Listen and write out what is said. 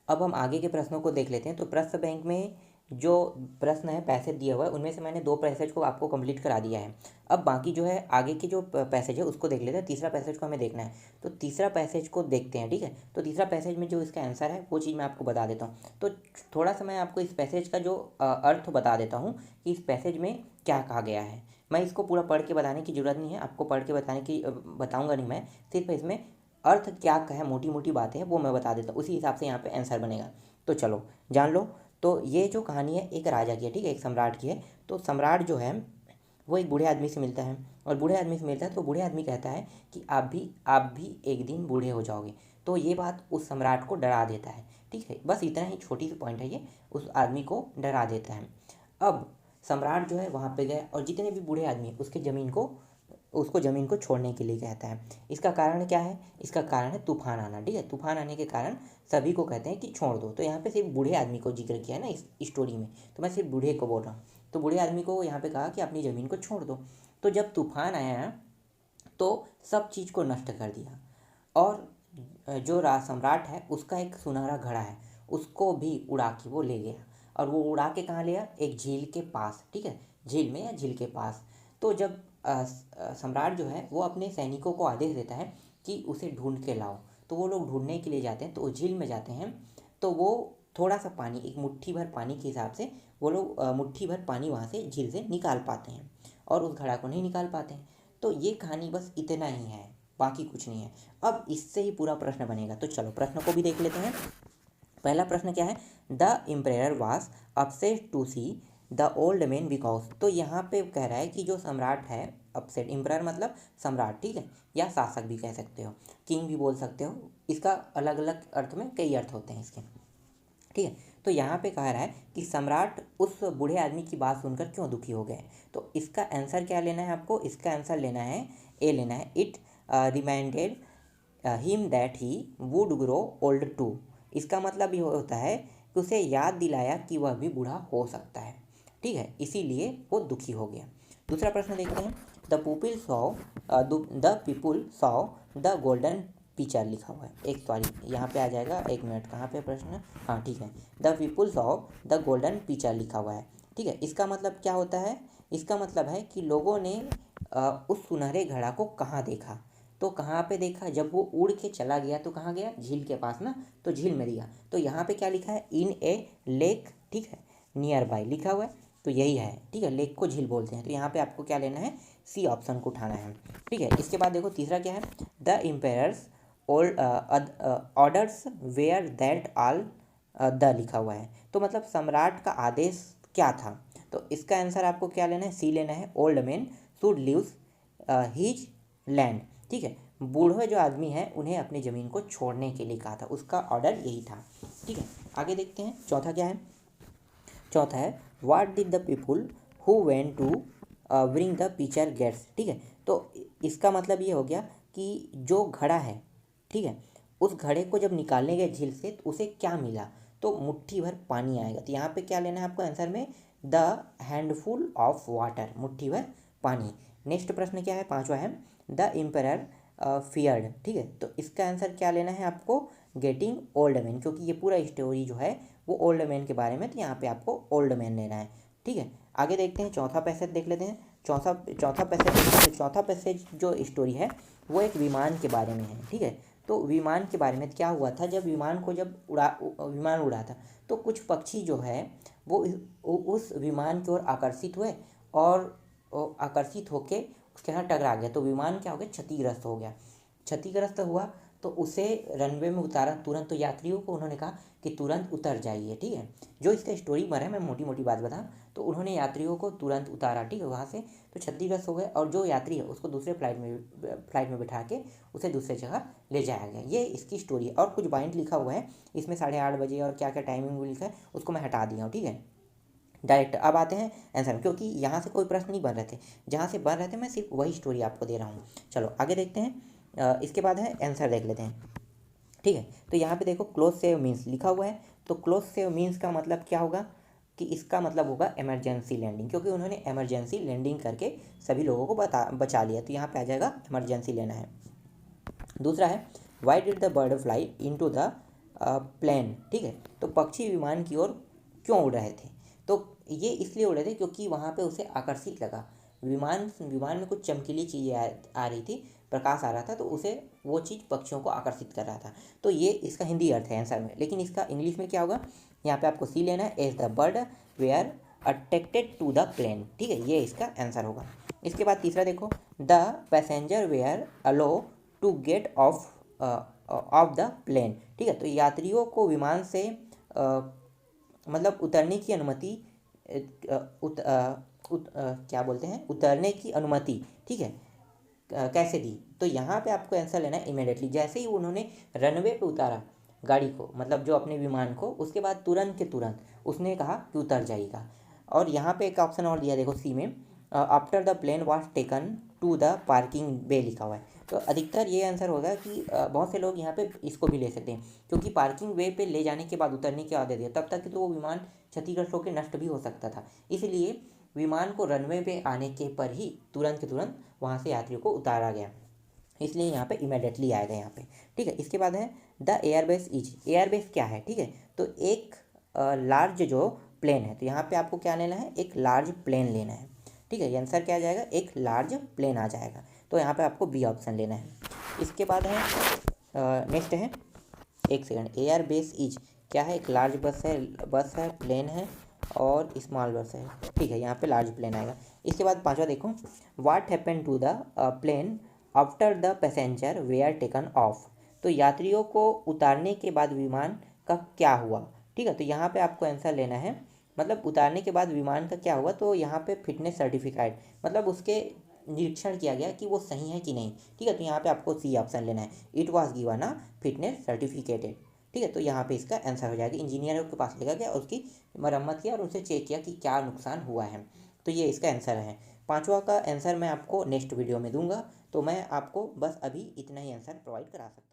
अब हम आगे के प्रश्नों को देख लेते हैं। तो प्रश्न बैंक में जो प्रश्न है पैसेज दिया हुआ है उनमें से मैंने 2 पैसेज को आपको कंप्लीट करा दिया है। अब बाकी जो है आगे के जो पैसेज है उसको देख लेते हैं। तीसरा पैसेज को हमें देखना है, तो तीसरा पैसेज को देखते हैं। ठीक है, तो तीसरा पैसेज में जो इसका आंसर है वो चीज़ मैं आपको बता देता हूँ। तो थोड़ा सा मैं आपको इस पैसेज का जो अर्थ बता देता हूँ कि इस पैसेज में क्या कहा गया है। मैं इसको पूरा पढ़ के बताने की ज़रूरत नहीं है, आपको पढ़ के बताने की बताऊँगा नहीं मैं, सिर्फ इसमें अर्थ क्या है, मोटी मोटी बातें हैं वो मैं बता देता हूँ, उसी हिसाब से यहाँ पे आंसर बनेगा। तो चलो जान लो। तो ये जो कहानी है एक राजा की है, ठीक है, एक सम्राट की है। तो सम्राट जो है वो एक बूढ़े आदमी से मिलता है, और बूढ़े आदमी से मिलता है तो बूढ़े आदमी कहता है कि आप भी एक दिन बूढ़े हो जाओगे। तो ये बात उस सम्राट को डरा देता है। ठीक है, बस इतना ही छोटी सी पॉइंट है, ये उस आदमी को डरा देता है। अब सम्राट जो है वहाँ पे गया और जितने भी बूढ़े आदमी हैं उसको ज़मीन को छोड़ने के लिए कहता है। इसका कारण क्या है? इसका कारण है तूफान आना। ठीक है, तूफान आने के कारण सभी को कहते हैं कि छोड़ दो। तो यहाँ पे सिर्फ बूढ़े आदमी को जिक्र किया है ना इस स्टोरी में, तो मैं सिर्फ बूढ़े को बोल रहा हूँ। तो बूढ़े आदमी को यहाँ पे कहा कि अपनी ज़मीन को छोड़ दो। तो जब तूफान आया तो सब चीज़ को नष्ट कर दिया, और जो राज सम्राट है उसका एक सुनहरा घड़ा है उसको भी उड़ा के वो ले गया। और वो उड़ा के कहाँ ले गया? एक झील के पास। ठीक है, झील में या झील के पास। तो जब सम्राट जो है वो अपने सैनिकों को आदेश देता है कि उसे ढूंढ के लाओ, तो वो लोग ढूंढने के लिए जाते हैं। तो वो झील में जाते हैं, तो वो थोड़ा सा पानी, एक मुट्ठी भर पानी के हिसाब से वो लोग मुट्ठी भर पानी वहाँ से झील से निकाल पाते हैं, और उस घड़ा को नहीं निकाल पाते हैं। तो ये कहानी बस इतना ही है, बाकी कुछ नहीं है। अब इससे ही पूरा प्रश्न बनेगा। तो चलो प्रश्न को भी देख लेते हैं। पहला प्रश्न क्या है? The emperor was upset to see the old man because. तो यहाँ पे कह रहा है कि जो सम्राट है, अपसेट, इम्पेरर मतलब सम्राट, ठीक है, या शासक भी कह सकते हो, किंग भी बोल सकते हो। इसका अलग अलग अर्थ में कई अर्थ होते हैं इसके। ठीक है, तो यहाँ पे कह रहा है कि सम्राट उस बूढ़े आदमी की बात सुनकर क्यों दुखी हो गए। तो इसका आंसर क्या लेना है आपको? इसका आंसर लेना है, ए लेना है, it reminded him that he would grow old too. इसका मतलब ये होता है कि उसे याद दिलाया कि वह भी बूढ़ा हो सकता है। ठीक है, इसीलिए वो दुखी हो गया। दूसरा प्रश्न देखते हैं। The people saw the golden picture लिखा हुआ है, एक सॉरी यहाँ पे आ जाएगा, एक मिनट, कहाँ पे प्रश्न? हाँ ठीक है, the peoples of the golden picture लिखा हुआ है। ठीक है, इसका मतलब क्या होता है? इसका मतलब है कि लोगों ने उस सुनहरे घड़ा को कहाँ देखा। तो कहाँ पे देखा? जब वो उड़ के चला गया तो कहाँ गया? झील के पास ना, तो झील में दिया। तो यहाँ पे क्या लिखा है? इन ए लेक, ठीक है, नियर बाय लिखा हुआ है, तो यही है। ठीक है, लेक को झील बोलते हैं। तो यहाँ पे आपको क्या लेना है? सी ऑप्शन को उठाना है। ठीक है, इसके बाद देखो तीसरा क्या है? The emperor's old orders were that all the लिखा हुआ है। तो मतलब सम्राट का आदेश क्या था? तो इसका आंसर आपको क्या लेना है? सी लेना है, old man should leaves his land. ठीक है, बूढ़े जो आदमी हैं उन्हें अपनी ज़मीन को छोड़ने के लिए कहा था, उसका ऑर्डर यही था। ठीक है, आगे देखते हैं चौथा क्या है। चौथा है what did the people who went to bring the picture gates. ठीक है, तो इसका मतलब ये हो गया कि जो घड़ा है, ठीक है, उस घड़े को जब निकालने गए झील से तो उसे क्या मिला? तो मुट्ठी भर पानी आएगा। तो यहाँ पे क्या लेना है आपको आंसर में? द हैंडफुल ऑफ वाटर, मुट्ठी भर पानी। नेक्स्ट प्रश्न क्या है? पांचवा है द इम्पेरर फियर्ड। ठीक है, तो इसका आंसर क्या लेना है आपको? गेटिंग ओल्ड मैन, क्योंकि ये पूरा स्टोरी जो है वो ओल्ड मैन के बारे में, तो यहाँ पे आपको ओल्ड मैन लेना है। ठीक है, आगे देखते हैं, चौथा पैसेज देख लेते हैं। चौथा पैसेज जो स्टोरी है वो एक विमान के बारे में है। ठीक है, तो विमान के बारे में क्या हुआ था? जब विमान उड़ा था तो कुछ पक्षी जो है वो उस विमान की ओर आकर्षित हुए, और आकर्षित होके उसके यहाँ टकरा गया। तो विमान क्या हो गया? क्षतिग्रस्त हो गया। क्षतिग्रस्त हुआ तो उसे रनवे में उतारा तुरंत। तो यात्रियों को उन्होंने कहा कि तुरंत उतर जाइए। ठीक है, जो इसका स्टोरी पर है, मैं मोटी मोटी बात बताऊँ, तो उन्होंने यात्रियों को तुरंत उतारा। ठीक है, वहाँ से तो क्षतिग्रस्त हो गए, और जो यात्री है उसको दूसरे फ्लाइट में बिठा के उसे दूसरे जगह ले जाया गया। ये इसकी स्टोरी है, और कुछ पॉइंट लिखा हुआ है इसमें, 8:30 और क्या क्या टाइमिंग लिखा है उसको मैं हटा दिया हूँ। ठीक है, डायरेक्ट अब आते हैं आंसर में, क्योंकि यहाँ से कोई प्रश्न नहीं बन रहे थे, जहाँ से बन रहे थे मैं सिर्फ वही स्टोरी आपको दे रहा हूँ। चलो आगे देखते हैं। इसके बाद है आंसर देख लेते हैं। ठीक है, तो यहाँ पे देखो क्लोज सेव मीन्स लिखा हुआ है। तो क्लोज सेव मीन्स का मतलब क्या होगा? कि इसका मतलब होगा इमरजेंसी लैंडिंग, क्योंकि उन्होंने इमरजेंसी लैंडिंग करके सभी लोगों को बचा लिया। तो यहाँ पे आ जाएगा इमरजेंसी लेना है। दूसरा है why did the bird fly in to the plane, ठीक है। तो पक्षी विमान की ओर क्यों उड़ रहे थे? तो ये इसलिए उड़ रहे थे क्योंकि वहाँ पे उसे आकर्षित लगा, विमान विमान में कुछ चमकीली चीज़ें आ रही थी, प्रकाश आ रहा था, तो उसे वो चीज़ पक्षियों को आकर्षित कर रहा था। तो ये इसका हिंदी अर्थ है आंसर में, लेकिन इसका इंग्लिश में क्या होगा? यहाँ पे आपको सी लेना है, as the bird were attracted to the plane, ठीक है, ये इसका आंसर होगा। इसके बाद तीसरा देखो, the passenger were allow to get off the plane, ठीक है। तो यात्रियों को विमान से मतलब उतरने की अनुमति क्या बोलते हैं, उतरने की अनुमति, ठीक है, कैसे दी? तो यहाँ पे आपको आंसर लेना है इमीडिएटली। जैसे ही उन्होंने रनवे पे उतारा गाड़ी को, मतलब जो अपने विमान को, उसके बाद तुरंत के तुरंत उसने कहा कि उतर जाएगा। और यहाँ पे एक ऑप्शन और दिया देखो सी में, after the plane was taken to the parking bay लिखा हुआ है। तो अधिकतर ये आंसर होगा कि बहुत से लोग यहाँ पे इसको भी ले सकते हैं, क्योंकि पार्किंग वे पे ले जाने के बाद उतरने की आदेश दिया, तब तक तो वो विमान क्षतिग्रस्त होकर नष्ट भी हो सकता था। इसलिए विमान को रनवे पे आने के पर ही तुरंत के तुरंत वहाँ से यात्रियों को उतारा गया, इसलिए यहाँ पे इमीडिएटली आएगा यहाँ पे, ठीक है। इसके बाद है द एयरबेस इज, एयरबेस क्या है, ठीक है। तो एक लार्ज जो प्लेन है, तो यहाँ पे आपको क्या लेना है, एक लार्ज प्लेन लेना है, ठीक है। ये आंसर क्या आ जाएगा, एक लार्ज प्लेन आ जाएगा। तो यहाँ पे आपको बी ऑप्शन लेना है। इसके बाद है नेक्स्ट है, एक सेकंड, एयरबेस इज क्या है, एक लार्ज बस है, प्लेन है और स्मॉल बस है, ठीक है। यहाँ पे लार्ज प्लेन आएगा। इसके बाद पांचवा देखो, what happen to the plane after the passenger were taken off. तो यात्रियों को उतारने के बाद विमान का क्या हुआ, ठीक है। तो यहाँ पे आपको आंसर लेना है, मतलब उतारने के बाद विमान का क्या हुआ, तो यहाँ पे फिटनेस सर्टिफिकेट, मतलब उसके निरीक्षण किया गया कि वो सही है कि नहीं, ठीक है। तो यहाँ पे आपको सी ऑप्शन लेना है, it was given a fitness certificated, ठीक है। तो यहाँ पे इसका आंसर हो जाएगा, इंजीनियर के पास लेकर गया, उसकी मरम्मत किया और उनसे चेक किया कि क्या नुकसान हुआ है। तो ये इसका आंसर है। पांचवा का आंसर मैं आपको नेक्स्ट वीडियो में दूंगा, तो मैं आपको बस अभी इतना ही आंसर प्रोवाइड करा सकता हूँ।